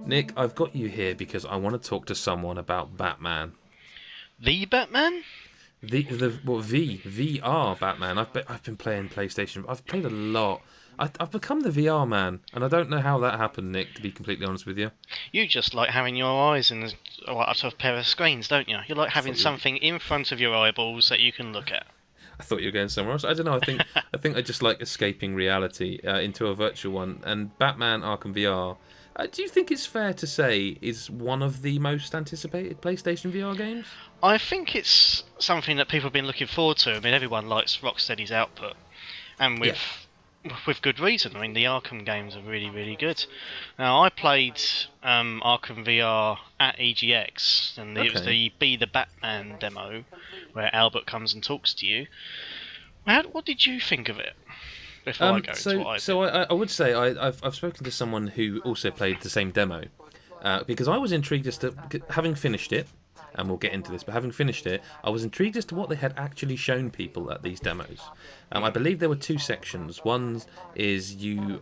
Nick, I've got you here because I want to talk to someone about Batman. The Batman? VR Batman. I've been playing PlayStation. I've played a lot. I've become the VR man, and I don't know how that happened, Nick. To be completely honest with you, You just like having your eyes in a sort of pair of screens, don't you? You like I having thought you. something in front of your eyeballs that you can look at. I thought you were going somewhere else. I don't know. I think I just like escaping reality into a virtual one. And Batman Arkham VR. Do you think it's fair to say is one of the most anticipated PlayStation VR games? I think it's something that people have been looking forward to. I mean, everyone likes Rocksteady's output, and Yeah. with good reason. I mean, the Arkham games are really, really good. Now, I played Arkham VR at EGX, and it was Okay. the Be the Batman demo, where Albert comes and talks to you. What did you think of it? Before I go into So what I so did. I would say I've spoken to someone who also played the same demo, because I was intrigued as to having finished it, and we'll get into this. But having finished it, I was intrigued as to what they had actually shown people at these demos. I believe there were two sections. One is you're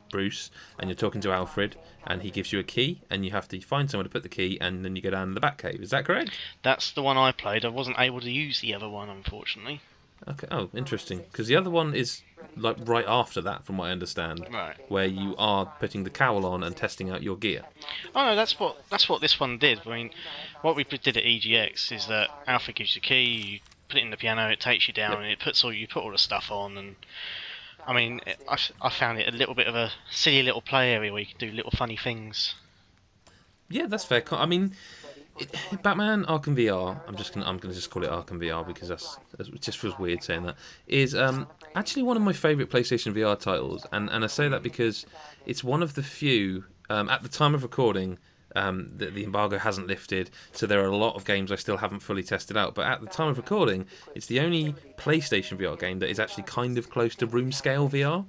Bruce, and you're talking to Alfred, and he gives you a key, and you have to find someone to put the key, and then you go down in the Batcave. Is that correct? That's the one I played. I wasn't able to use the other one, unfortunately. Okay. Oh, interesting. Because the other one is like right after that, from what I understand, Right. where you are putting the cowl on and testing out your gear. Oh no, that's what this one did. I mean, what we did at EGX is that Alpha gives you a key, you put it in the piano, it takes you down, Yep. and you put all the stuff on. And I mean, I found it a little bit of a silly little play area where you can do little funny things. Yeah, that's fair. I mean, Batman Arkham VR. I'm gonna just call it Arkham VR because it just feels weird saying that. Is actually one of my favourite PlayStation VR titles, and I say that because it's one of the few at the time of recording. The embargo hasn't lifted, so there are a lot of games I still haven't fully tested out. But at the time of recording, it's the only PlayStation VR game that is actually kind of close to room scale VR.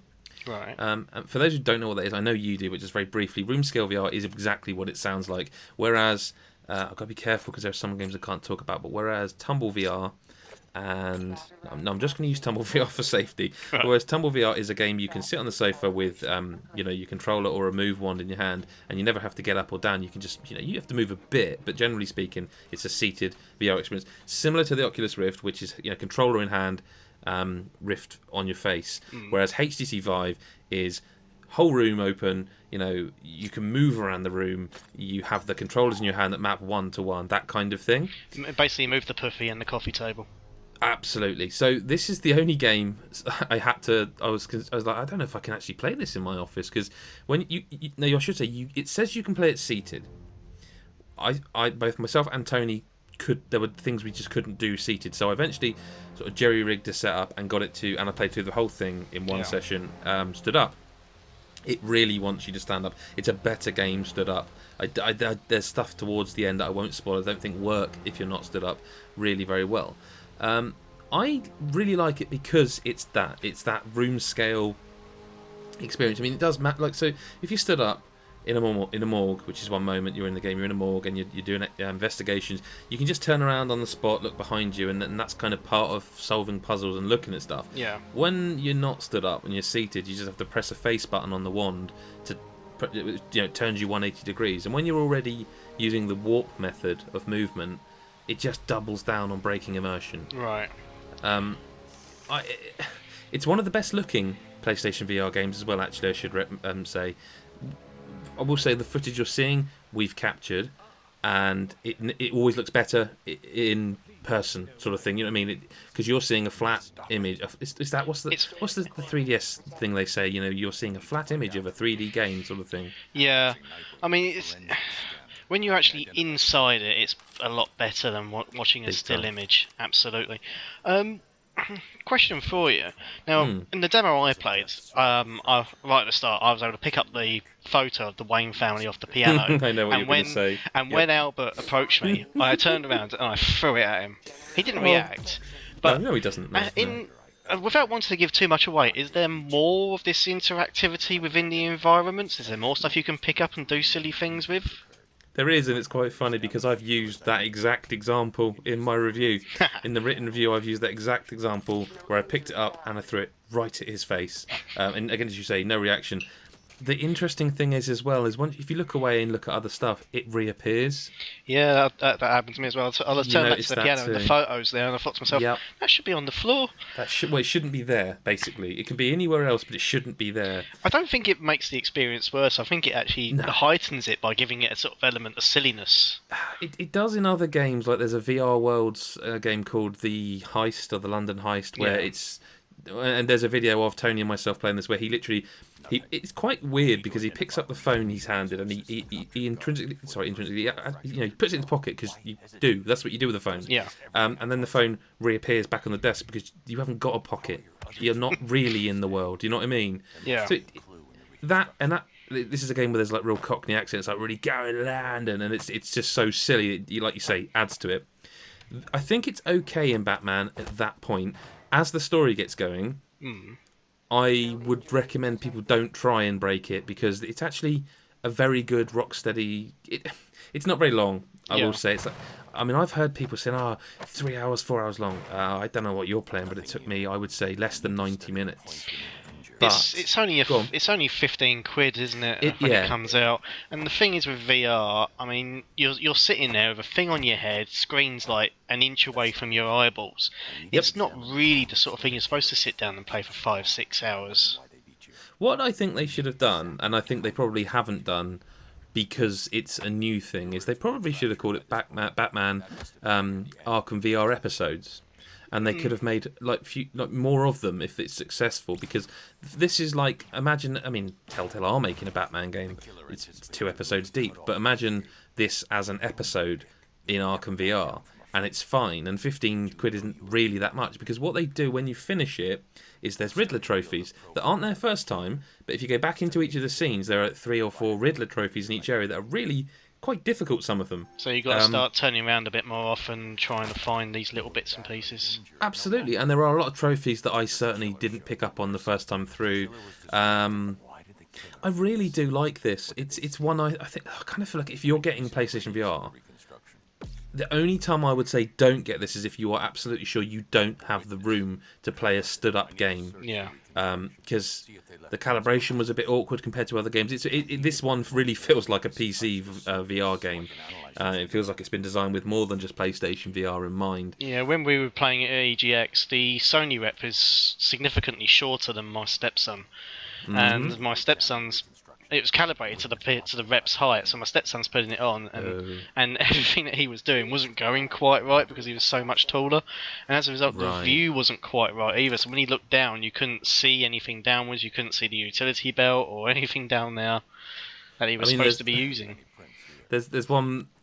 Right. And for those who don't know what that is, I know you do, but just very briefly, room scale VR is exactly what it sounds like. Whereas I've got to be careful because there are some games I can't talk about. But whereas Tumble VR and no, I'm just going to use Tumble VR for safety. Right. Whereas Tumble VR is a game you can sit on the sofa with, your controller or a move wand in your hand, and you never have to get up or down. You can just, you have to move a bit, but generally speaking, it's a seated VR experience, similar to the Oculus Rift, which is controller in hand, Rift on your face. Whereas HTC Vive is whole room open. You can move around the room. You have the controllers in your hand that map one to one, that kind of thing. Basically, move the puffy and the coffee table. Absolutely. So this is the only game I had to. I was like, I don't know if I can actually play this in my office because when no, I should say it says you can play it seated. I both myself and Tony could. There were things we just couldn't do seated. So I eventually sort of jerry rigged the setup and got it to, and I played through the whole thing in one session. Stood up. It really wants you to stand up. It's a better game stood up. There's stuff towards the end that I won't spoil. I don't think work if you're not stood up really very well. I really like it because it's that room scale experience. I mean, it does matter. Like, so if you stood up in a morgue, which is one moment you're in the game, you're in a morgue and you're doing investigations, you can just turn around on the spot, look behind you, and that's kind of part of solving puzzles and looking at stuff. Yeah. When you're not stood up and you're seated, you just have to press a face button on the wand to, it turns you 180 degrees. And when you're already using the warp method of movement, it just doubles down on breaking immersion. Right. It's one of the best looking PlayStation VR games as well. Actually, I should say. I will say the footage you're seeing, we've captured, and it always looks better in person, sort of thing. You know what I mean? Because you're seeing a flat image. Is that what's the 3DS thing they say? You're seeing a flat image of a 3D game, sort of thing. Yeah. I mean, when you're actually inside it, it's a lot better than watching a Big still time. image. Absolutely. Question for you. Now, in the demo I played, right at the start, I was able to pick up the photo of the Wayne family off the piano. I know what you're going to say. And when Albert approached me, I turned around and I threw it at him. He didn't react. But no, he doesn't. No, without wanting to give too much away, is there more of this interactivity within the environments? Is there more stuff you can pick up and do silly things with? There is, and it's quite funny because I've used that exact example in my review. In the written review, I've used that exact example where I picked it up and I threw it right at his face. And again, as you say, no reaction. The interesting thing is as well is once if you look away and look at other stuff, it reappears. Yeah, that happened to me as well. So I was You turning back noticed to the that piano and the too. photos there, and I thought to myself, Yep. that should be on the floor. It shouldn't be there. Basically, it can be anywhere else, but it shouldn't be there. I don't think it makes the experience worse. I think it actually No. heightens it by giving it a sort of element of silliness. It does in other games, like there's a VR Worlds game called The Heist or the London Heist, where and there's a video of Tony and myself playing this where it's quite weird because he picks up the phone he's handed and he intrinsically he puts it in his pocket because that's what you do with the phone. Yeah. And then the phone reappears back on the desk because you haven't got a pocket. You're not really in the world. Do you know what I mean? Yeah. So this is a game where there's like real Cockney accents, like really going London, and it's just so silly. Like you say, adds to it. I think it's okay in Batman at that point. As the story gets going, I would recommend people don't try and break it because it's actually a very good Rocksteady. It's not very long, I will say. It's like, I mean, I've heard people saying, 3 hours, 4 hours long. I don't know what you're playing, but it took me, I would say, less than 90 minutes. But It's only £15, isn't it? When it comes out. And the thing is with VR, I mean, you're sitting there with a thing on your head, screen's like an inch away from your eyeballs. It's not really the sort of thing you're supposed to sit down and play for 5-6 hours. What I think they should have done, and I think they probably haven't done, because it's a new thing, is they probably should have called it Batman Arkham VR episodes. And they could have made like more of them if it's successful, because this is like, imagine, I mean, Telltale are making a Batman game. It's 2 episodes deep, but imagine this as an episode in Arkham VR, and it's fine. And £15 isn't really that much, because what they do when you finish it is there's Riddler trophies that aren't there first time, but if you go back into each of the scenes, there are 3 or 4 Riddler trophies in each area that are really quite difficult, some of them. So you've got to start turning around a bit more often, trying to find these little bits and pieces. Absolutely, and there are a lot of trophies that I certainly didn't pick up on the first time through. I really do like this. It's one I kind of feel like if you're getting PlayStation VR, the only time I would say don't get this is if you are absolutely sure you don't have the room to play a stood-up game. Yeah. Because the calibration was a bit awkward compared to other games. This one really feels like a PC VR game. It feels like it's been designed with more than just PlayStation VR in mind. Yeah, when we were playing at EGX, the Sony rep is significantly shorter than my stepson. And my stepson's... It was calibrated to the rep's height, so my stepson's putting it on, and everything that he was doing wasn't going quite right because he was so much taller, and as a result, the view wasn't quite right either. So when he looked down, you couldn't see anything downwards. You couldn't see the utility belt or anything down there that he was supposed to be using.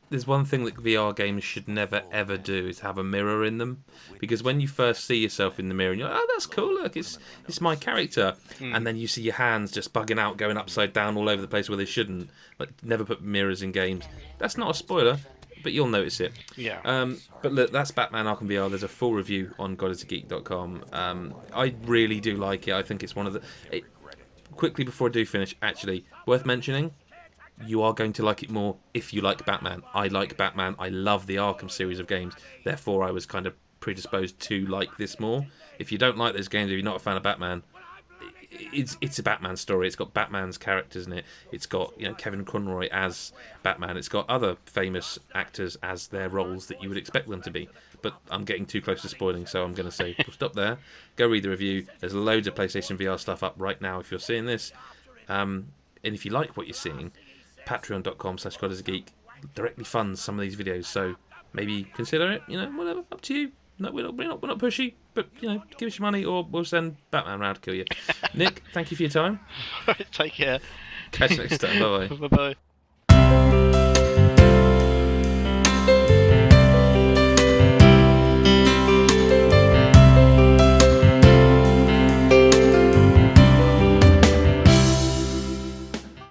There's one thing that VR games should never ever do is have a mirror in them, because when you first see yourself in the mirror and you're like, oh, that's cool, look, it's my character, and then you see your hands just bugging out, going upside down all over the place where they shouldn't. Like, never put mirrors in games. That's not a spoiler, but you'll notice it. Yeah. But look, that's Batman Arkham VR. There's a full review on GodisaGeek.com. I really do like it. I think it's one of the... Quickly before I do finish, actually, worth mentioning, you are going to like it more if you like Batman. I like Batman. I love the Arkham series of games. Therefore, I was kind of predisposed to like this more. If you don't like those games, if you're not a fan of Batman, it's a Batman story. It's got Batman's characters in it. It's got Kevin Conroy as Batman. It's got other famous actors as their roles that you would expect them to be. But I'm getting too close to spoiling, so I'm going to say we'll stop there. Go read the review. There's loads of PlayStation VR stuff up right now if you're seeing this. And if you like what you're seeing, patreon.com/GodisaGeek directly funds some of these videos, so maybe consider it. Whatever, up to you. No, we're not pushy, but give us your money, or we'll send Batman round to kill you. Nick, thank you for your time. Take care. Catch you next time. Bye bye. Bye bye.